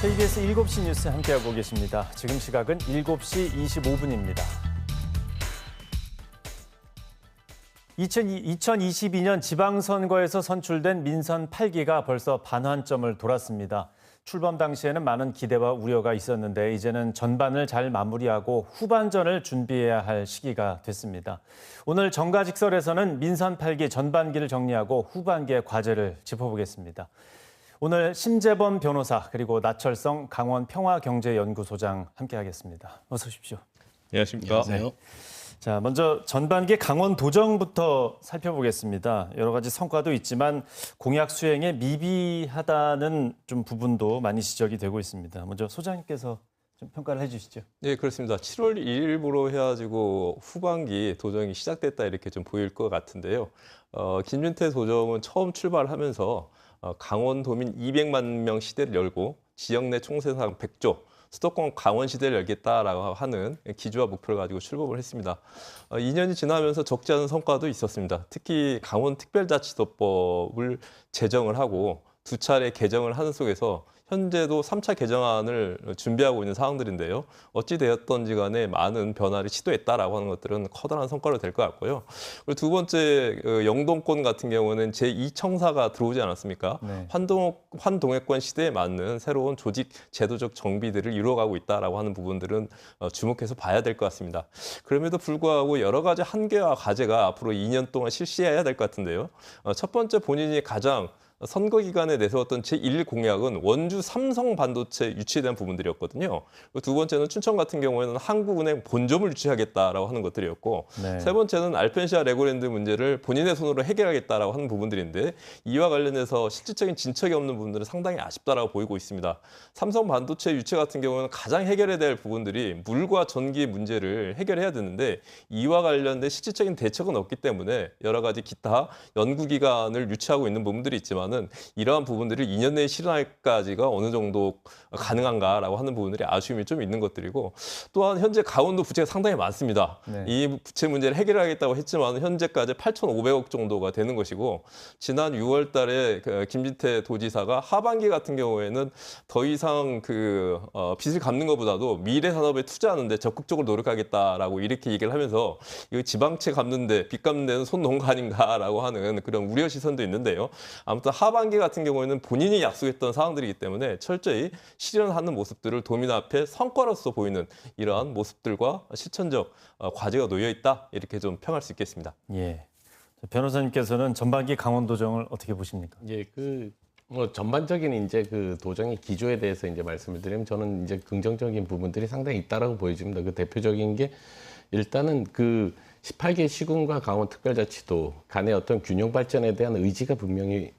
KBS 7시 뉴스 함께하고 계십니다. 지금 시각은 7시 25분입니다. 2022년 지방선거에서 선출된 민선 8기가 벌써 반환점을 돌았습니다. 출범 당시에는 많은 기대와 우려가 있었는데 이제는 전반을 잘 마무리하고 후반전을 준비해야 할 시기가 됐습니다. 오늘 정가직설에서는 민선 8기 전반기를 정리하고 후반기의 과제를 짚어보겠습니다. 오늘 심재범 변호사 그리고 나철성 강원 평화경제연구소장 함께하겠습니다. 어서 오십시오. 안녕하십니까. 네. 자, 먼저 전반기 강원 도정부터 살펴보겠습니다. 여러 가지 성과도 있지만 공약 수행에 미비하다는 좀 부분도 많이 지적이 되고 있습니다. 먼저 소장님께서 좀 평가를 해주시죠. 네, 그렇습니다. 7월 1일부로 해가지고 후반기 도정이 시작됐다 이렇게 좀 보일 것 같은데요. 김진태 도정은 처음 출발하면서 강원도민 200만 명 시대를 열고 지역 내 총생산 100조, 수도권 강원 시대를 열겠다라고 하는 기조와 목표를 가지고 출범을 했습니다. 2년이 지나면서 적지 않은 성과도 있었습니다. 특히 강원특별자치도법을 제정을 하고 두 차례 개정을 하는 속에서 현재도 3차 개정안을 준비하고 있는 상황들인데요. 어찌 되었던지 간에 많은 변화를 시도했다라고 하는 것들은 커다란 성과로 될 것 같고요. 그리고 두 번째 영동권 같은 경우는 제2청사가 들어오지 않았습니까? 네. 환동해권 시대에 맞는 새로운 조직 제도적 정비들을 이루어가고 있다라고 하는 부분들은 주목해서 봐야 될 것 같습니다. 그럼에도 불구하고 여러 가지 한계와 과제가 앞으로 2년 동안 실시해야 될 것 같은데요. 첫 번째 본인이 가장 선거 기간에 내세웠던 제1 공약은 원주 삼성 반도체 유치에 대한 부분들이었거든요. 두 번째는 춘천 같은 경우에는 한국은행 본점을 유치하겠다라고 하는 것들이었고, 네. 세 번째는 알펜시아 레고랜드 문제를 본인의 손으로 해결하겠다라고 하는 부분들인데, 이와 관련해서 실질적인 진척이 없는 부분들은 상당히 아쉽다라고 보이고 있습니다. 삼성 반도체 유치 같은 경우는 가장 해결해야 될 부분들이 물과 전기 문제를 해결해야 되는데, 이와 관련된 실질적인 대책은 없기 때문에 여러 가지 기타 연구기관을 유치하고 있는 부분들이 있지만 이러한 부분들을 2년 내에 실현할까지가 어느 정도 가능한가라고 하는 부분들이 아쉬움이 좀 있는 것들이고, 또한 현재 강원도 부채가 상당히 많습니다. 네. 이 부채 문제를 해결하겠다고 했지만 현재까지 8,500억 정도가 되는 것이고, 지난 6월 달에 김진태 도지사가 하반기 같은 경우에는 더 이상 빚을 갚는 것보다도 미래 산업에 투자하는 데 적극적으로 노력하겠다라고 이렇게 얘기를 하면서 이거 지방채 갚는데 빚 갚는 데는 손 놓은 거 아닌가라고 하는 그런 우려 시선도 있는데요. 아무튼 하반기 같은 경우에는 본인이 약속했던 사항들이기 때문에 철저히 실현하는 모습들을 도민 앞에 성과로서 보이는 이러한 모습들과 실천적 과제가 놓여 있다, 이렇게 좀 평할 수 있겠습니다. 예. 변호사님께서는 전반기 강원도정을 어떻게 보십니까? 예, 전반적인 이제 도정의 기조에 대해서 이제 말씀을 드리면 저는 이제 긍정적인 부분들이 상당히 있다라고 보여집니다. 그 대표적인 게 일단은 18개 시군과 강원특별자치도 간의 어떤 균형 발전에 대한 의지가 분명히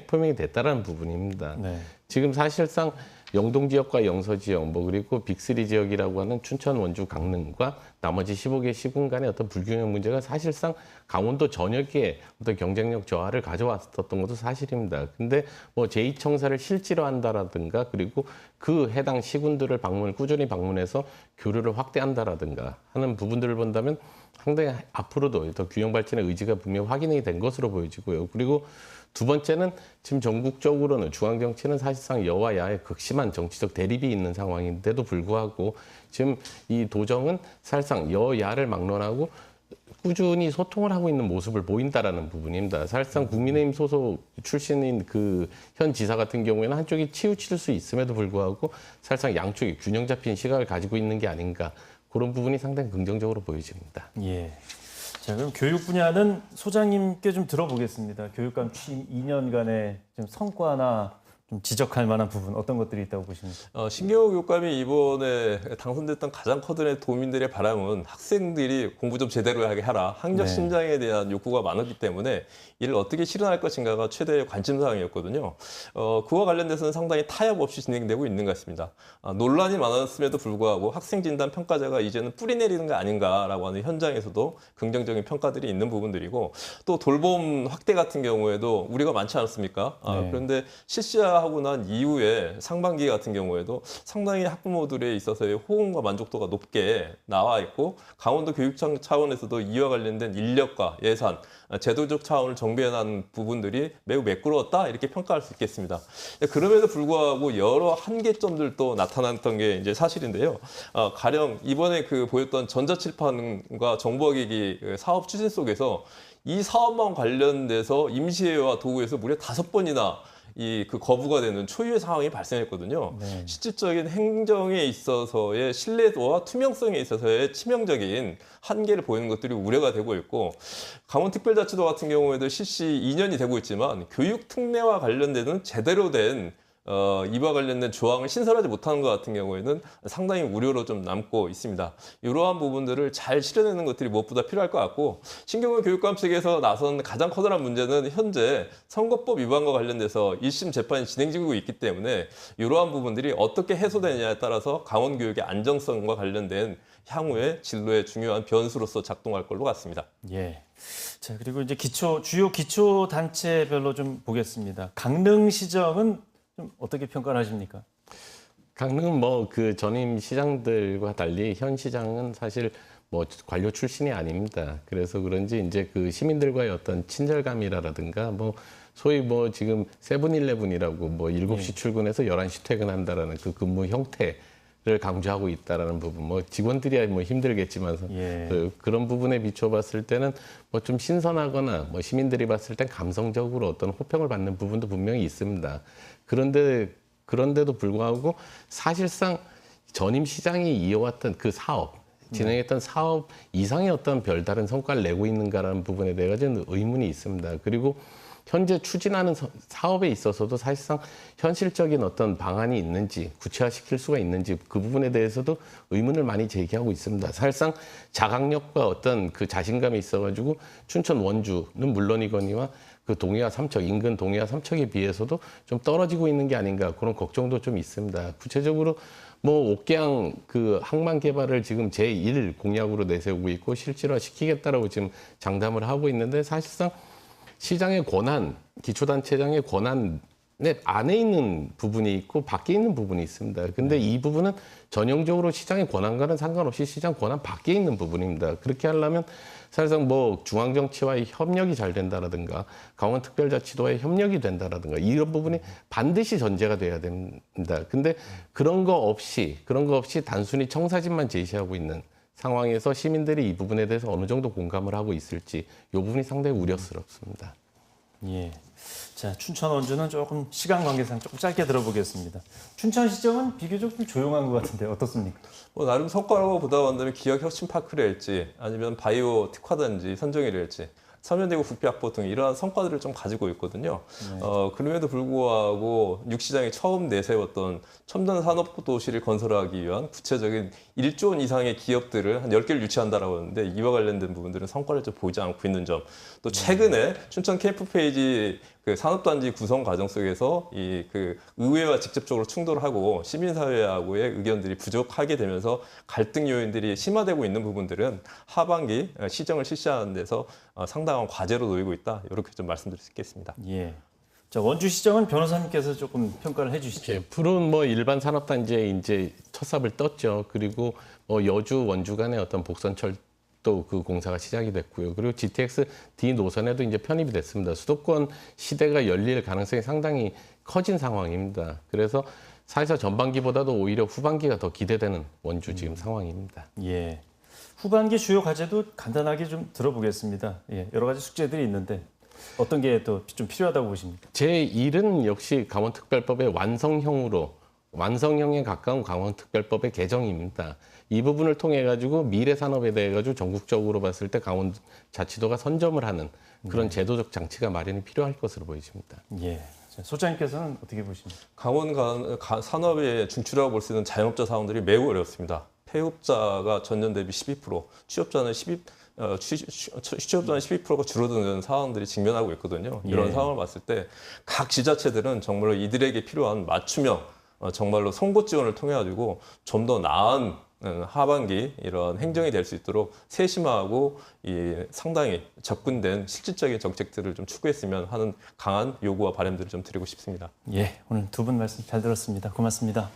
표명이 됐다라는 부분입니다. 네. 지금 사실상 영동 지역과 영서 지역, 그리고 빅3 지역이라고 하는 춘천, 원주, 강릉과 나머지 15개 시군 간의 어떤 불균형 문제가 사실상 강원도 전역에 어떤 경쟁력 저하를 가져왔었던 것도 사실입니다. 근데 제2청사를 실질화한다라든가, 그리고 그 해당 시군들을 꾸준히 방문해서 교류를 확대한다라든가 하는 부분들을 본다면 상당히 앞으로도 더 균형 발전의 의지가 분명히 확인이 된 것으로 보여지고요. 그리고 두 번째는 지금 전국적으로는 중앙정치는 사실상 여와 야의 극심한 정치적 대립이 있는 상황인데도 불구하고 지금 이 도정은 사실상 여야를 막론하고 꾸준히 소통을 하고 있는 모습을 보인다라는 부분입니다. 사실상 국민의힘 소속 출신인 현 지사 같은 경우에는 한쪽이 치우칠 수 있음에도 불구하고 사실상 양쪽이 균형 잡힌 시각을 가지고 있는 게 아닌가, 그런 부분이 상당히 긍정적으로 보여집니다. 예. 자, 그럼 교육 분야는 소장님께 좀 들어보겠습니다. 교육감 취임 2년간의 좀 성과나 좀 지적할 만한 부분 어떤 것들이 있다고 보십니까? 신경호 교육감이 이번에 당선됐던 가장 커다란 도민들의 바람은 학생들이 공부 좀 제대로 하게 하라, 학력 네. 신장에 대한 욕구가 많았기 때문에 이를 어떻게 실현할 것인가가 최대의 관심사항이었거든요. 그와 관련돼서는 상당히 타협 없이 진행되고 있는 것 같습니다. 논란이 많았음에도 불구하고 학생 진단 평가자가 이제는 뿌리 내리는 거 아닌가라고 하는 현장에서도 긍정적인 평가들이 있는 부분들이고, 또 돌봄 확대 같은 경우에도 우리가 많지 않습니까? 네. 그런데 실시한 입사하고 난 이후에 상반기 같은 경우에도 상당히 학부모들에 있어서의 호응과 만족도가 높게 나와 있고 강원도 교육청 차원에서도 이와 관련된 인력과 예산, 제도적 차원을 정비해놓은 부분들이 매우 매끄러웠다 이렇게 평가할 수 있겠습니다. 그럼에도 불구하고 여러 한계점들도 나타났던 게 이제 사실인데요. 가령 이번에 보였던 전자칠판과 정보기기 사업 추진 속에서 이 사업만 관련돼서 임시회와 도구에서 무려 5번이나 거부가 되는 초유의 상황이 발생했거든요. 네. 실질적인 행정에 있어서의 신뢰도와 투명성에 있어서의 치명적인 한계를 보이는 것들이 우려가 되고 있고, 강원특별자치도 같은 경우에도 실시 2년이 되고 있지만 교육 특례와 관련되는 제대로 된 이와 관련된 조항을 신설하지 못하는 것 같은 경우에는 상당히 우려로 좀 남고 있습니다. 이러한 부분들을 잘 실현하는 것들이 무엇보다 필요할 것 같고, 신경훈 교육감 측에서 나선 가장 커다란 문제는 현재 선거법 위반과 관련돼서 1심 재판이 진행되고 있기 때문에 이러한 부분들이 어떻게 해소되느냐에 따라서 강원 교육의 안정성과 관련된 향후의 진로의 중요한 변수로서 작동할 걸로 같습니다. 예. 자, 그리고 이제 주요 기초 단체별로 좀 보겠습니다. 강릉시정은 좀 어떻게 평가를 하십니까? 강릉은 전임 시장들과 달리 현 시장은 사실 관료 출신이 아닙니다. 그래서 그런지 이제 시민들과의 어떤 친절감이라든가 소위 지금 세븐일레븐이라고 7시 출근해서 11시 퇴근한다라는 그 근무 형태를 강조하고 있다라는 부분, 직원들이야 힘들겠지만 예. 그런 부분에 비춰봤을 때는 좀 신선하거나 시민들이 봤을 땐 감성적으로 어떤 호평을 받는 부분도 분명히 있습니다. 그런데도 불구하고 사실상 전임 시장이 이어왔던 그 진행했던 사업 이상의 어떤 별다른 성과를 내고 있는가라는 부분에 대해 저는 의문이 있습니다. 그리고 현재 추진하는 사업에 있어서도 사실상 현실적인 어떤 방안이 있는지, 구체화시킬 수가 있는지 그 부분에 대해서도 의문을 많이 제기하고 있습니다. 사실상 자각력과 어떤 자신감이 있어가지고 춘천 원주는 물론이거니와 동해와 삼척, 인근 동해와 삼척에 비해서도 좀 떨어지고 있는 게 아닌가 그런 걱정도 좀 있습니다. 구체적으로 옥계양 항만 개발을 지금 제1 공약으로 내세우고 있고 실질화시키겠다라고 지금 장담을 하고 있는데, 사실상 시장의 권한, 기초단체장의 권한 안에 있는 부분이 있고 밖에 있는 부분이 있습니다. 근데 이 부분은 전형적으로 시장의 권한과는 상관없이 시장 권한 밖에 있는 부분입니다. 그렇게 하려면 사실상 중앙정치와의 협력이 잘 된다라든가 강원특별자치도와의 협력이 된다라든가 이런 부분이 반드시 전제가 돼야 됩니다. 근데 그런 거 없이 단순히 청사진만 제시하고 있는 상황에서 시민들이 이 부분에 대해서 어느 정도 공감을 하고 있을지 이 부분이 상당히 우려스럽습니다. 예. 자, 춘천 원주는 조금 시간 관계상 조금 짧게 들어보겠습니다. 춘천시정은 비교적 좀 조용한 것 같은데 어떻습니까? 나름 성과라고 보다본다면 기업혁신파크를 할지 아니면 바이오 특화단지 선정위를 할지 서면대구 국비학보 등 이러한 성과들을 좀 가지고 있거든요. 네. 그럼에도 불구하고 육시장이 처음 내세웠던 첨단 산업도시를 건설하기 위한 구체적인 1조 원 이상의 기업들을 한 10개를 유치한다라고 하는데 이와 관련된 부분들은 성과를 좀 보이지 않고 있는 점. 또 최근에 춘천 캠프페이지 산업단지 구성 과정 속에서 의회와 직접적으로 충돌하고 시민사회하고의 의견들이 부족하게 되면서 갈등 요인들이 심화되고 있는 부분들은 하반기 시정을 실시하는 데서 상당한 과제로 놓이고 있다. 이렇게 좀 말씀드릴 수 있겠습니다. 예. 자, 원주시정은 변호사님께서 조금 평가를 해주시죠. 푸른 일반 산업단지에 이제 첫 삽을 떴죠. 그리고 여주 원주 간의 어떤 복선철 또 공사가 시작이 됐고요. 그리고 GTX D 노선에도 이제 편입이 됐습니다. 수도권 시대가 열릴 가능성이 상당히 커진 상황입니다. 그래서 사실상 전반기보다도 오히려 후반기가 더 기대되는 원주 지금 상황입니다. 예. 후반기 주요 과제도 간단하게 좀 들어보겠습니다. 예. 여러 가지 숙제들이 있는데 어떤 게 또 좀 필요하다고 보십니까? 제1은 역시 강원특별법의 완성형에 가까운 강원특별법의 개정입니다. 이 부분을 통해 가지고 미래 산업에 대해 가지고 전국적으로 봤을 때 강원자치도가 선점을 하는 그런 제도적 장치가 마련이 필요할 것으로 보여집니다. 예. 자, 소장님께서는 어떻게 보십니까? 강원 산업의 중추라고 볼 수 있는 자영업자 사원들이 매우 어렵습니다. 폐업자가 전년 대비 12%, 취업자는 12%가 줄어드는 상황들이 직면하고 있거든요. 이런 예. 상황을 봤을 때 각 지자체들은 정말로 이들에게 필요한 맞춤형 정말로 송곳 지원을 통해 가지고 좀 더 나은 하반기 이런 행정이 될 수 있도록 세심하고 상당히 접근된 실질적인 정책들을 좀 추구했으면 하는 강한 요구와 바람들을 좀 드리고 싶습니다. 예, 오늘 두 분 말씀 잘 들었습니다. 고맙습니다.